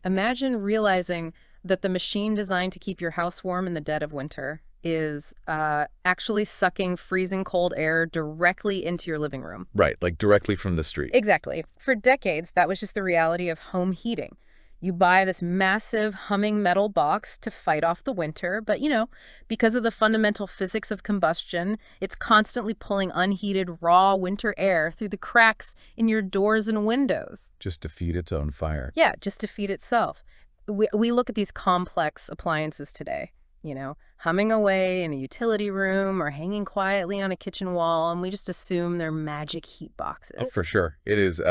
Imagine realizing that the machine designed to keep your house warm in the dead of winter is actually sucking freezing cold air directly into your living room. Right, like directly from the street. Exactly. For decades, that was just the reality of home heating. You buy this massive humming metal box to fight off the winter, but because of the fundamental physics of combustion, it's constantly pulling unheated, raw winter air through the cracks in your doors and windows. Just to feed its own fire. Yeah, just to feed itself. We look at these complex appliances today, humming away in a utility room or hanging quietly on a kitchen wall, and we just assume they're magic heat boxes. Oh, for sure. It is.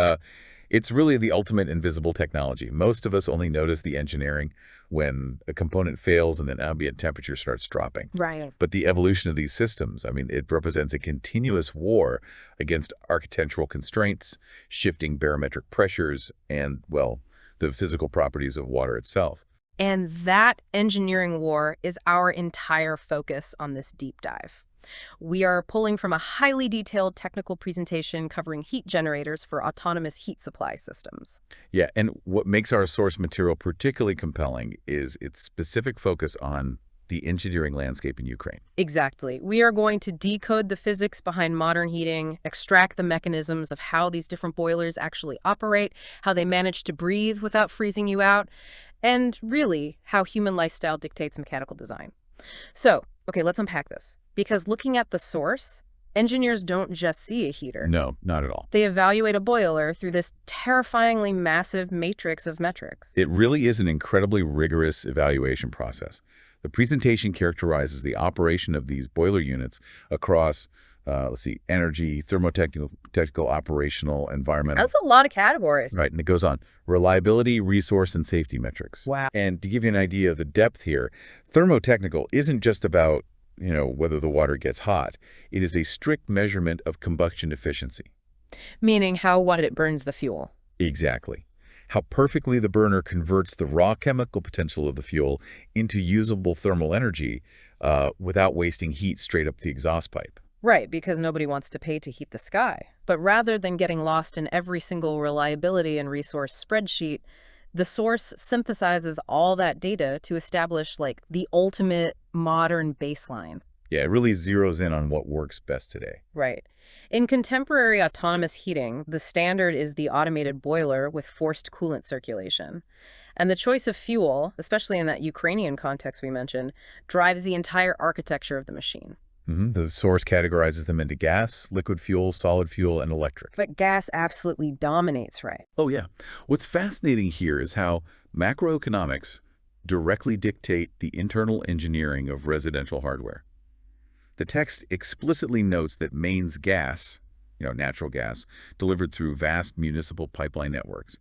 It's really the ultimate invisible technology. Most of us only notice the engineering when a component fails and then ambient temperature starts dropping. Right. But the evolution of these systems, I mean, it represents a continuous war against architectural constraints, shifting barometric pressures, and, well, the physical properties of water itself. And that engineering war is our entire focus on this deep dive. We are pulling from a highly detailed technical presentation covering heat generators for autonomous heat supply systems. Yeah, and what makes our source material particularly compelling is its specific focus on the engineering landscape in Ukraine. Exactly. We are going to decode the physics behind modern heating, extract the mechanisms of how these different boilers actually operate, how they manage to breathe without freezing you out, and really how human lifestyle dictates mechanical design. So, okay, let's unpack this. Because looking at the source, engineers don't just see a heater. No, not at all. They evaluate a boiler through this terrifyingly massive matrix of metrics. It really is an incredibly rigorous evaluation process. The presentation characterizes the operation of these boiler units across, energy, thermotechnical, operational, environmental. That's a lot of categories. Right, and it goes on. Reliability, resource, and safety metrics. Wow. And to give you an idea of the depth here, thermotechnical isn't just about whether the water gets hot. It is a strict measurement of combustion efficiency. Meaning how it burns the fuel. Exactly. How perfectly the burner converts the raw chemical potential of the fuel into usable thermal energy without wasting heat straight up the exhaust pipe. Right, because nobody wants to pay to heat the sky. But rather than getting lost in every single reliability and resource spreadsheet, the source synthesizes all that data to establish, the ultimate modern baseline. Yeah, it really zeroes in on what works best today. Right. In contemporary autonomous heating, the standard is the automated boiler with forced coolant circulation. And the choice of fuel, especially in that Ukrainian context we mentioned, drives the entire architecture of the machine. The source categorizes them into gas, liquid fuel, solid fuel, and electric. But gas absolutely dominates, right? Oh, yeah. What's fascinating here is how macroeconomics directly dictate the internal engineering of residential hardware. The text explicitly notes that mains gas, natural gas, delivered through vast municipal pipeline networks,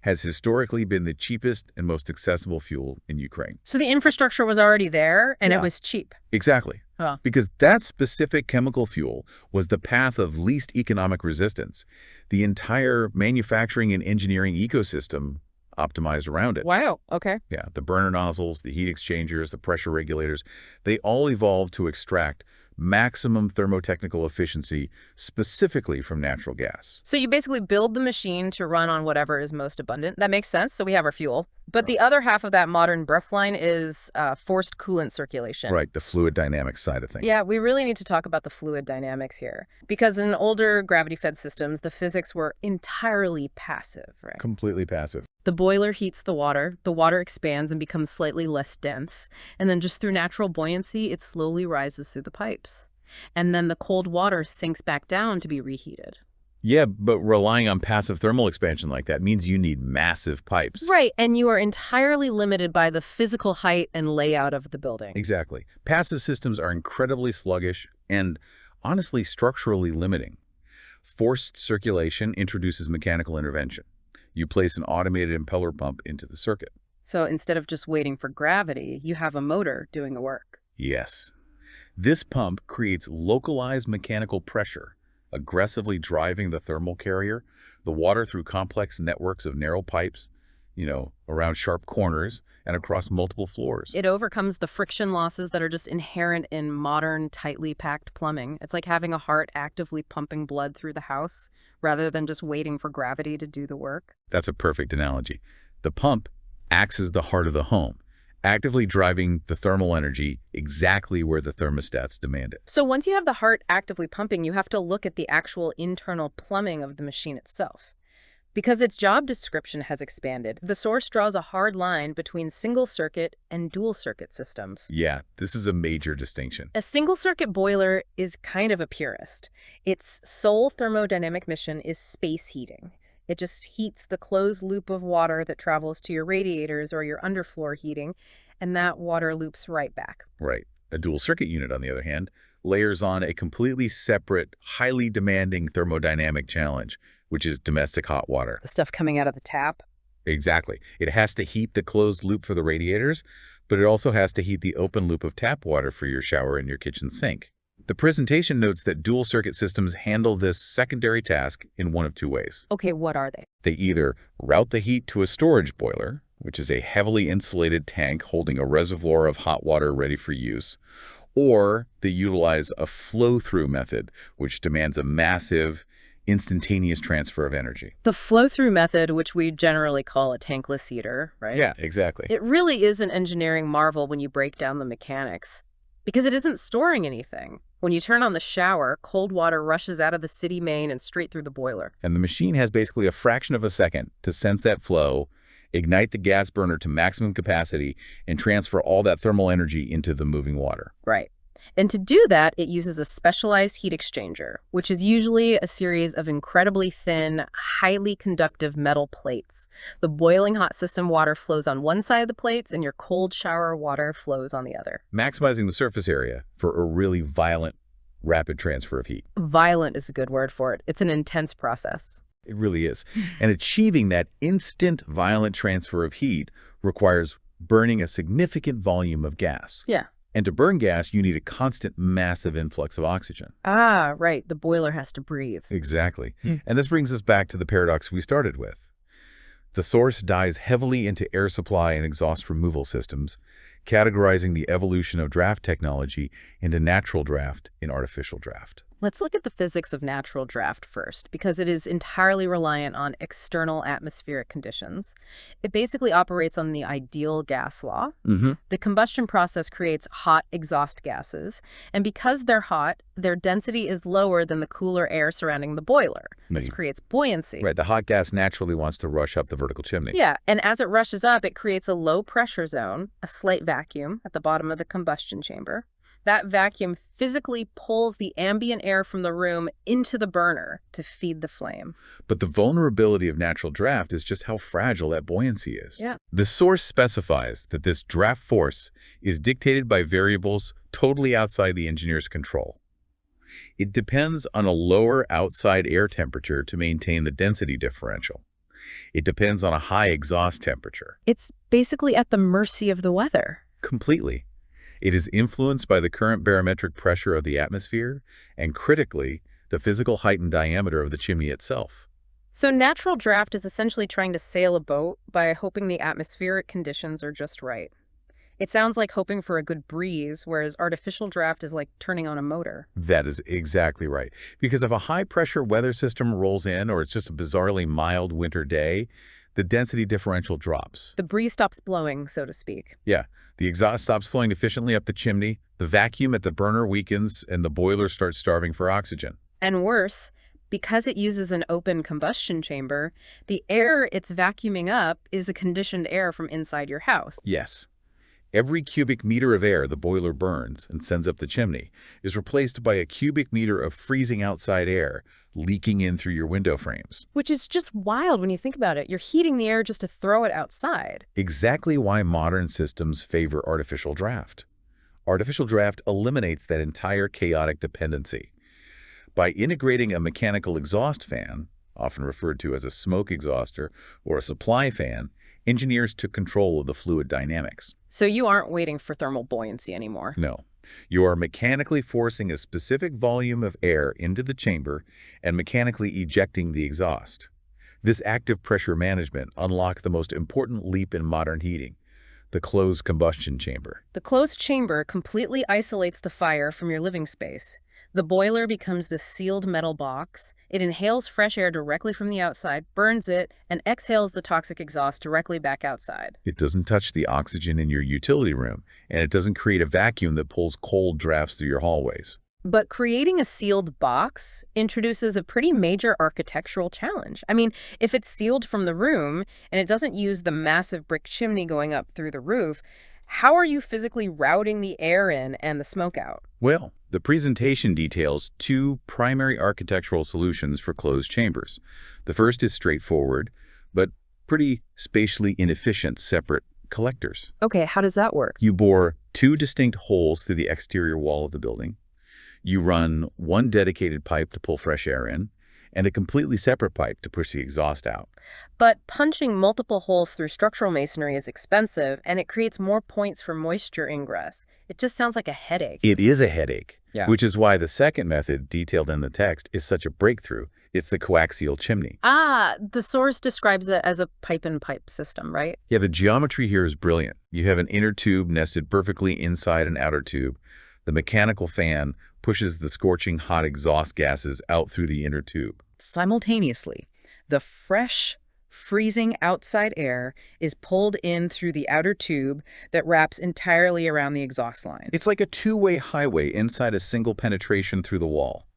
has historically been the cheapest and most accessible fuel in Ukraine. So the infrastructure was already there, and Yeah. it was cheap. Exactly. Huh. Because that specific chemical fuel was the path of least economic resistance. The entire manufacturing and engineering ecosystem optimized around it. Wow, okay. Yeah, the burner nozzles, the heat exchangers, the pressure regulators, they all evolved to extract maximum thermotechnical efficiency specifically from natural gas. So you basically build the machine to run on whatever is most abundant. That makes sense. So we have our fuel. But the other half of that modern breath line is forced coolant circulation. Right, the fluid dynamics side of things. Yeah, we really need to talk about the fluid dynamics here. Because in older gravity-fed systems, the physics were entirely passive, right? Completely passive. The boiler heats the water expands and becomes slightly less dense, and then just through natural buoyancy, it slowly rises through the pipes. And then the cold water sinks back down to be reheated. Yeah, but relying on passive thermal expansion like that means you need massive pipes. Right, and you are entirely limited by the physical height and layout of the building. Exactly. Passive systems are incredibly sluggish and, honestly, structurally limiting. Forced circulation introduces mechanical intervention. You place an automated impeller pump into the circuit. So instead of just waiting for gravity, you have a motor doing the work. Yes. This pump creates localized mechanical pressure, aggressively driving the thermal carrier, the water through complex networks of narrow pipes, around sharp corners and across multiple floors. It overcomes the friction losses that are just inherent in modern, tightly packed plumbing. It's like having a heart actively pumping blood through the house rather than just waiting for gravity to do the work. That's a perfect analogy. The pump acts as the heart of the home, actively driving the thermal energy exactly where the thermostats demand it. So once you have the heart actively pumping, you have to look at the actual internal plumbing of the machine itself. Because its job description has expanded, the source draws a hard line between single-circuit and dual-circuit systems. Yeah, this is a major distinction. A single-circuit boiler is kind of a purist. Its sole thermodynamic mission is space heating. It just heats the closed loop of water that travels to your radiators or your underfloor heating, and that water loops right back. Right. A dual circuit unit, on the other hand, layers on a completely separate, highly demanding thermodynamic challenge, which is domestic hot water. The stuff coming out of the tap? Exactly. It has to heat the closed loop for the radiators, but it also has to heat the open loop of tap water for your shower and your kitchen sink. The presentation notes that dual circuit systems handle this secondary task in one of two ways. Okay, what are they? They either route the heat to a storage boiler, which is a heavily insulated tank holding a reservoir of hot water ready for use, or they utilize a flow-through method, which demands a massive, instantaneous transfer of energy. The flow-through method, which we generally call a tankless heater, right? Yeah, exactly. It really is an engineering marvel when you break down the mechanics, because it isn't storing anything. When you turn on the shower, cold water rushes out of the city main and straight through the boiler. And the machine has basically a fraction of a second to sense that flow, ignite the gas burner to maximum capacity, and transfer all that thermal energy into the moving water. Right. And to do that, it uses a specialized heat exchanger, which is usually a series of incredibly thin, highly conductive metal plates. The boiling hot system water flows on one side of the plates, and your cold shower water flows on the other. Maximizing the surface area for a really violent, rapid transfer of heat. Violent is a good word for it. It's an intense process. It really is. And achieving that instant, violent transfer of heat requires burning a significant volume of gas. Yeah. And to burn gas, you need a constant, massive influx of oxygen. Ah, right. The boiler has to breathe. Exactly. And this brings us back to the paradox we started with. The source dives heavily into air supply and exhaust removal systems, categorizing the evolution of draft technology into natural draft and artificial draft. Let's look at the physics of natural draft first, because it is entirely reliant on external atmospheric conditions. It basically operates on the ideal gas law. The combustion process creates hot exhaust gases, and because they're hot, their density is lower than the cooler air surrounding the boiler. This creates buoyancy. Right, the hot gas naturally wants to rush up the vertical chimney. Yeah, and as it rushes up, it creates a low pressure zone, a slight vacuum at the bottom of the combustion chamber. That vacuum physically pulls the ambient air from the room into the burner to feed the flame. But the vulnerability of natural draft is just how fragile that buoyancy is. Yeah. The source specifies that this draft force is dictated by variables totally outside the engineer's control. It depends on a lower outside air temperature to maintain the density differential. It depends on a high exhaust temperature. It's basically at the mercy of the weather. Completely. It is influenced by the current barometric pressure of the atmosphere and, critically, the physical height and diameter of the chimney itself. So natural draft is essentially trying to sail a boat by hoping the atmospheric conditions are just right. It sounds like hoping for a good breeze, whereas artificial draft is like turning on a motor. That is exactly right. Because if a high-pressure weather system rolls in, or it's just a bizarrely mild winter day, the density differential drops. The breeze stops blowing, so to speak. Yeah. The exhaust stops flowing efficiently up the chimney, the vacuum at the burner weakens, and the boiler starts starving for oxygen. And worse, because it uses an open combustion chamber, the air it's vacuuming up is the conditioned air from inside your house. Yes. Every cubic meter of air the boiler burns and sends up the chimney is replaced by a cubic meter of freezing outside air leaking in through your window frames. Which is just wild when you think about it. You're heating the air just to throw it outside. Exactly why modern systems favor artificial draft. Artificial draft eliminates that entire chaotic dependency. By integrating a mechanical exhaust fan, often referred to as a smoke exhauster or a supply fan, engineers took control of the fluid dynamics. So you aren't waiting for thermal buoyancy anymore. No. You are mechanically forcing a specific volume of air into the chamber and mechanically ejecting the exhaust. This active pressure management unlocked the most important leap in modern heating, the closed combustion chamber. The closed chamber completely isolates the fire from your living space. The boiler becomes this sealed metal box. It inhales fresh air directly from the outside, burns it, and exhales the toxic exhaust directly back outside. It doesn't touch the oxygen in your utility room, and it doesn't create a vacuum that pulls cold drafts through your hallways. But creating a sealed box introduces a pretty major architectural challenge. I mean, if it's sealed from the room and it doesn't use the massive brick chimney going up through the roof, how are you physically routing the air in and the smoke out? Well, the presentation details two primary architectural solutions for closed chambers. The first is straightforward, but pretty spatially inefficient separate collectors. Okay, how does that work? You bore two distinct holes through the exterior wall of the building. You run one dedicated pipe to pull fresh air in, and a completely separate pipe to push the exhaust out. But punching multiple holes through structural masonry is expensive, and it creates more points for moisture ingress. It just sounds like a headache. It is a headache, Yeah. which is why the second method detailed in the text is such a breakthrough. It's the coaxial chimney. The source describes it as a pipe-in-pipe system, right? Yeah, the geometry here is brilliant. You have an inner tube nested perfectly inside an outer tube. The mechanical fan pushes the scorching hot exhaust gases out through the inner tube. Simultaneously, the fresh, freezing outside air is pulled in through the outer tube that wraps entirely around the exhaust line. It's like a two-way highway inside a single penetration through the wall.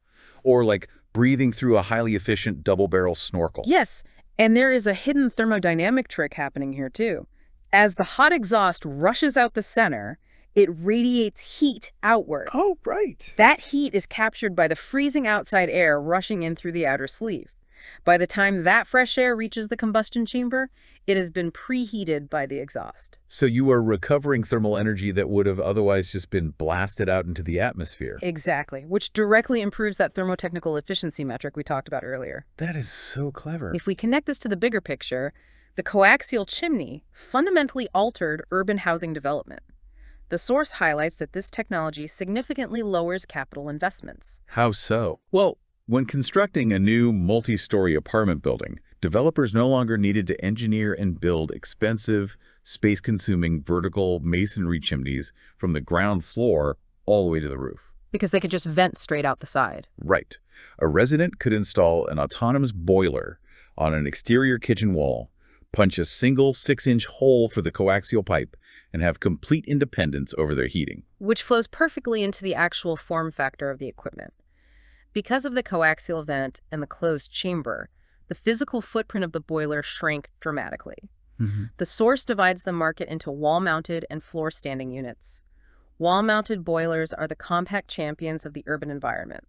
Or like breathing through a highly efficient double-barrel snorkel. Yes, and there is a hidden thermodynamic trick happening here too. As the hot exhaust rushes out the center, it radiates heat outward. Oh, right. That heat is captured by the freezing outside air rushing in through the outer sleeve. By the time that fresh air reaches the combustion chamber, it has been preheated by the exhaust. So you are recovering thermal energy that would have otherwise just been blasted out into the atmosphere. Exactly, which directly improves that thermotechnical efficiency metric we talked about earlier. That is so clever. If we connect this to the bigger picture, the coaxial chimney fundamentally altered urban housing development. The source highlights that this technology significantly lowers capital investments. How so? Well, when constructing a new multi-story apartment building, developers no longer needed to engineer and build expensive, space-consuming vertical masonry chimneys from the ground floor all the way to the roof. Because they could just vent straight out the side. Right. A resident could install an autonomous boiler on an exterior kitchen wall, punch a single 6-inch hole for the coaxial pipe, and have complete independence over their heating. Which flows perfectly into the actual form factor of the equipment. Because of the coaxial vent and the closed chamber, the physical footprint of the boiler shrank dramatically. The source divides the market into wall-mounted and floor-standing units. Wall-mounted boilers are the compact champions of the urban environment.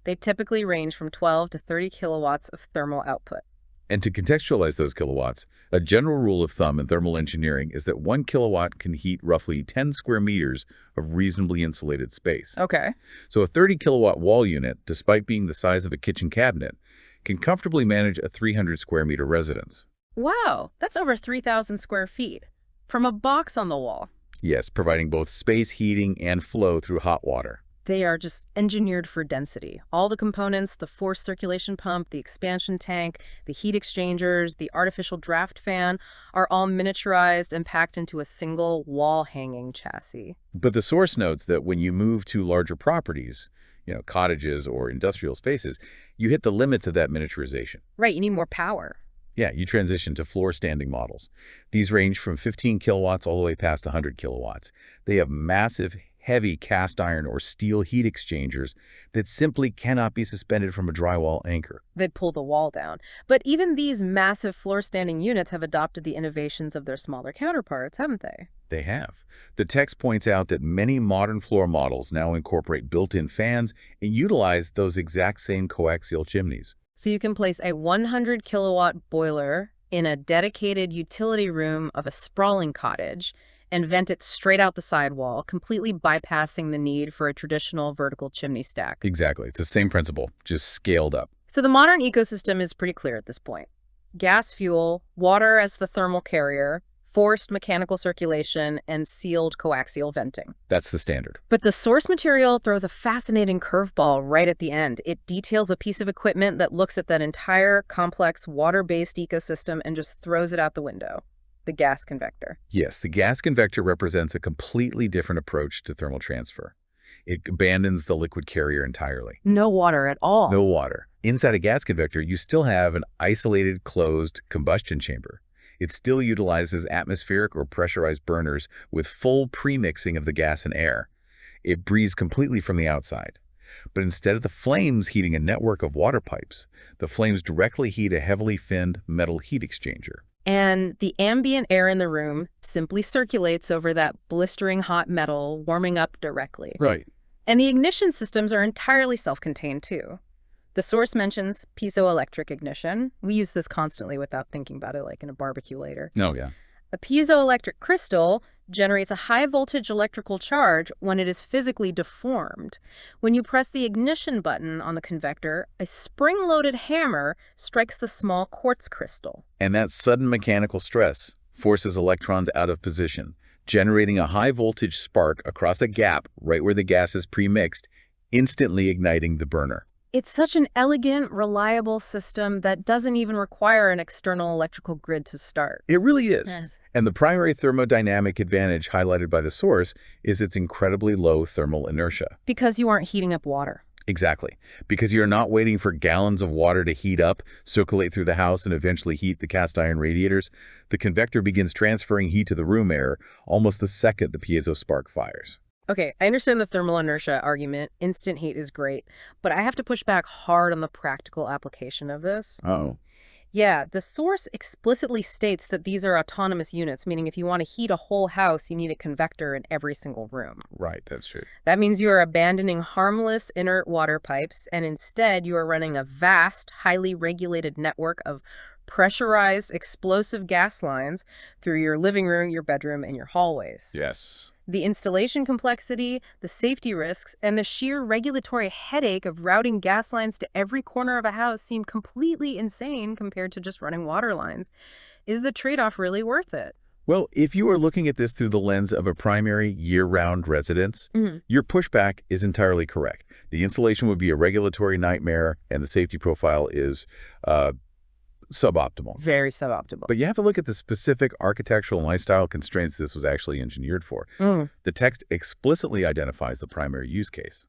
They typically range from 12 to 30 kilowatts of thermal output. And to contextualize those kilowatts, a general rule of thumb in thermal engineering is that 1 kilowatt can heat roughly 10 square meters of reasonably insulated space. Okay. So a 30 kilowatt wall unit, despite being the size of a kitchen cabinet, can comfortably manage a 300 square meter residence. Wow, that's over 3,000 square feet from a box on the wall. Yes, providing both space heating and flow through hot water. They are just engineered for density. All the components, the forced circulation pump, the expansion tank, the heat exchangers, the artificial draft fan, are all miniaturized and packed into a single wall-hanging chassis. But the source notes that when you move to larger properties, cottages or industrial spaces, you hit the limits of that miniaturization. Right, you need more power. Yeah, you transition to floor-standing models. These range from 15 kilowatts all the way past 100 kilowatts. They have massive, heavy cast iron or steel heat exchangers that simply cannot be suspended from a drywall anchor. They'd pull the wall down. But even these massive floor-standing units have adopted the innovations of their smaller counterparts, haven't they? They have. The text points out that many modern floor models now incorporate built-in fans and utilize those exact same coaxial chimneys. So you can place a 100 kilowatt boiler in a dedicated utility room of a sprawling cottage and vent it straight out the sidewall, completely bypassing the need for a traditional vertical chimney stack. Exactly. It's the same principle, just scaled up. So the modern ecosystem is pretty clear at this point. Gas fuel, water as the thermal carrier, forced mechanical circulation, and sealed coaxial venting. That's the standard. But the source material throws a fascinating curveball right at the end. It details a piece of equipment that looks at that entire complex water-based ecosystem and just throws it out the window. The gas convector. Yes, the gas convector represents a completely different approach to thermal transfer. It abandons the liquid carrier entirely. No water at all. No water. Inside a gas convector, you still have an isolated, closed combustion chamber. It still utilizes atmospheric or pressurized burners with full premixing of the gas and air. It breathes completely from the outside. But instead of the flames heating a network of water pipes, the flames directly heat a heavily finned metal heat exchanger. And the ambient air in the room simply circulates over that blistering hot metal, warming up directly. Right. And the ignition systems are entirely self-contained, too. The source mentions piezoelectric ignition. We use this constantly without thinking about it, like in a barbecue later. Oh, yeah. A piezoelectric crystal generates a high-voltage electrical charge when it is physically deformed. When you press the ignition button on the convector, a spring-loaded hammer strikes a small quartz crystal. And that sudden mechanical stress forces electrons out of position, generating a high-voltage spark across a gap right where the gas is premixed, instantly igniting the burner. It's such an elegant, reliable system that doesn't even require an external electrical grid to start. It really is. Yes. And the primary thermodynamic advantage highlighted by the source is its incredibly low thermal inertia. Because you aren't heating up water. Exactly. Because you're not waiting for gallons of water to heat up, circulate through the house, and eventually heat the cast iron radiators. The convector begins transferring heat to the room air almost the second the piezo spark fires. Okay, I understand the thermal inertia argument. Instant heat is great, but I have to push back hard on the practical application of this. Uh-oh. Yeah, the source explicitly states that these are autonomous units, meaning if you want to heat a whole house, you need a convector in every single room. Right, that's true. That means you are abandoning harmless, inert water pipes, and instead you are running a vast, highly regulated network of pressurized, explosive gas lines through your living room, your bedroom, and your hallways. Yes. The installation complexity, the safety risks, and the sheer regulatory headache of routing gas lines to every corner of a house seem completely insane compared to just running water lines. Is the trade-off really worth it? Well, if you are looking at this through the lens of a primary year-round residence, your pushback is entirely correct. The installation would be a regulatory nightmare, and the safety profile is suboptimal. Very suboptimal. But you have to look at the specific architectural and lifestyle constraints this was actually engineered for. The text explicitly identifies the primary use case.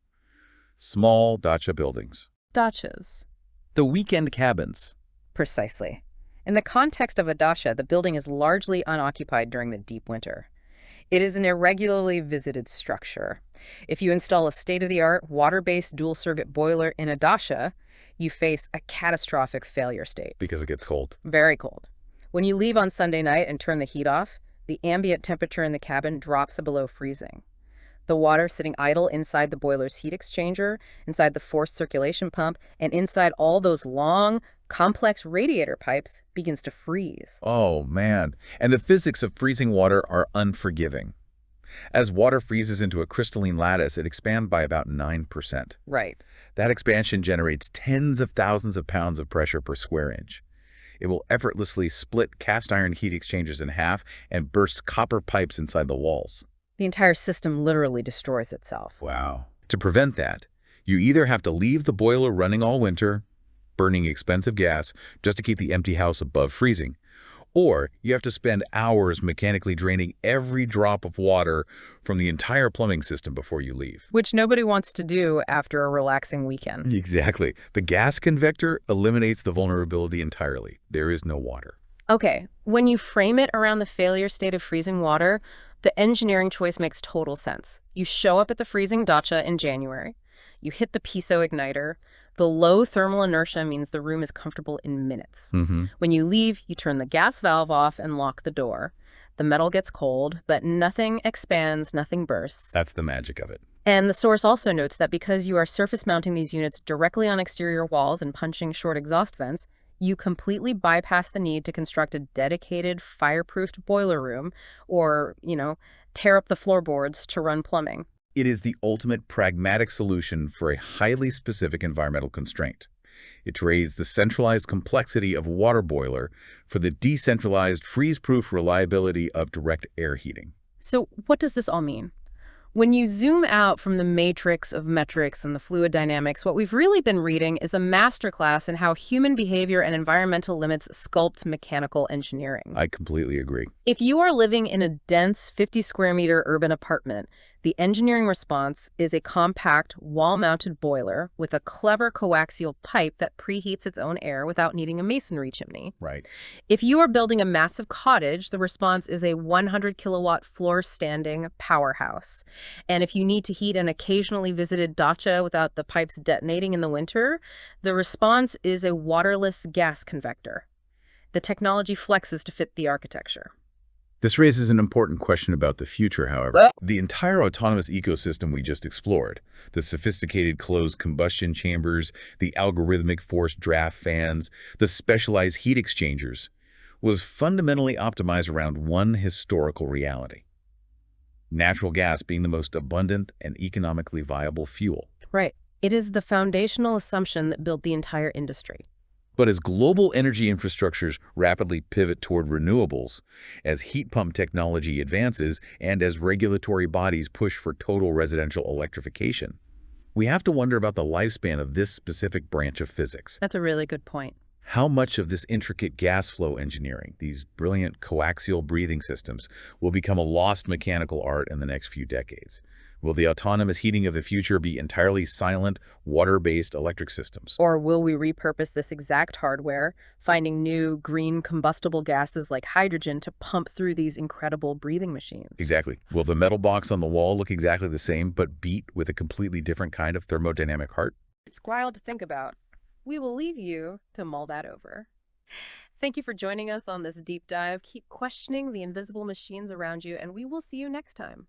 Small dacha buildings. Dachas. The weekend cabins. Precisely. In the context of a dacha, the building is largely unoccupied during the deep winter. It is an irregularly visited structure. If you install a state-of-the-art water-based dual-circuit boiler in a dacha, you face a catastrophic failure state. Because it gets cold. Very cold. When you leave on Sunday night and turn the heat off, the ambient temperature in the cabin drops below freezing. The water sitting idle inside the boiler's heat exchanger, inside the forced circulation pump, and inside all those long, complex radiator pipes begins to freeze. Oh, man. And the physics of freezing water are unforgiving. As water freezes into a crystalline lattice, it expands by about 9%. Right. That expansion generates tens of thousands of pounds of pressure per square inch. It will effortlessly split cast iron heat exchangers in half and burst copper pipes inside the walls. The entire system literally destroys itself. Wow. To prevent that, you either have to leave the boiler running all winter, burning expensive gas just to keep the empty house above freezing, or you have to spend hours mechanically draining every drop of water from the entire plumbing system before you leave. Which nobody wants to do after a relaxing weekend. Exactly. The gas convector eliminates the vulnerability entirely. There is no water. Okay, when you frame it around the failure state of freezing water, the engineering choice makes total sense. You show up at the freezing dacha in January. You hit the piezo igniter. The low thermal inertia means the room is comfortable in minutes. When you leave, you turn the gas valve off and lock the door. The metal gets cold, but nothing expands, nothing bursts. That's the magic of it. And the source also notes that because you are surface mounting these units directly on exterior walls and punching short exhaust vents, you completely bypass the need to construct a dedicated fireproofed boiler room or, tear up the floorboards to run plumbing. It is the ultimate pragmatic solution for a highly specific environmental constraint. It trades the centralized complexity of a water boiler for the decentralized freeze-proof reliability of direct air heating. So what does this all mean? When you zoom out from the matrix of metrics and the fluid dynamics, what we've really been reading is a masterclass in how human behavior and environmental limits sculpt mechanical engineering. I completely agree. If you are living in a dense 50-square-meter urban apartment, The engineering response is a compact, wall-mounted boiler with a clever coaxial pipe that preheats its own air without needing a masonry chimney. Right. If you are building a massive cottage, the response is a 100-kilowatt floor-standing powerhouse. And if you need to heat an occasionally visited dacha without the pipes detonating in the winter, the response is a waterless gas convector. The technology flexes to fit the architecture. This raises an important question about the future, however. The entire autonomous ecosystem we just explored, the sophisticated closed combustion chambers, the algorithmic forced draft fans, the specialized heat exchangers, was fundamentally optimized around one historical reality: natural gas being the most abundant and economically viable fuel. Right. It is the foundational assumption that built the entire industry. But as global energy infrastructures rapidly pivot toward renewables, as heat pump technology advances, and as regulatory bodies push for total residential electrification, we have to wonder about the lifespan of this specific branch of physics. That's a really good point. How much of this intricate gas flow engineering, these brilliant coaxial breathing systems, will become a lost mechanical art in the next few decades? Will the autonomous heating of the future be entirely silent, water-based electric systems? Or will we repurpose this exact hardware, finding new green combustible gases like hydrogen to pump through these incredible breathing machines? Exactly. Will the metal box on the wall look exactly the same, but beat with a completely different kind of thermodynamic heart? It's wild to think about. We will leave you to mull that over. Thank you for joining us on this deep dive. Keep questioning the invisible machines around you, and we will see you next time.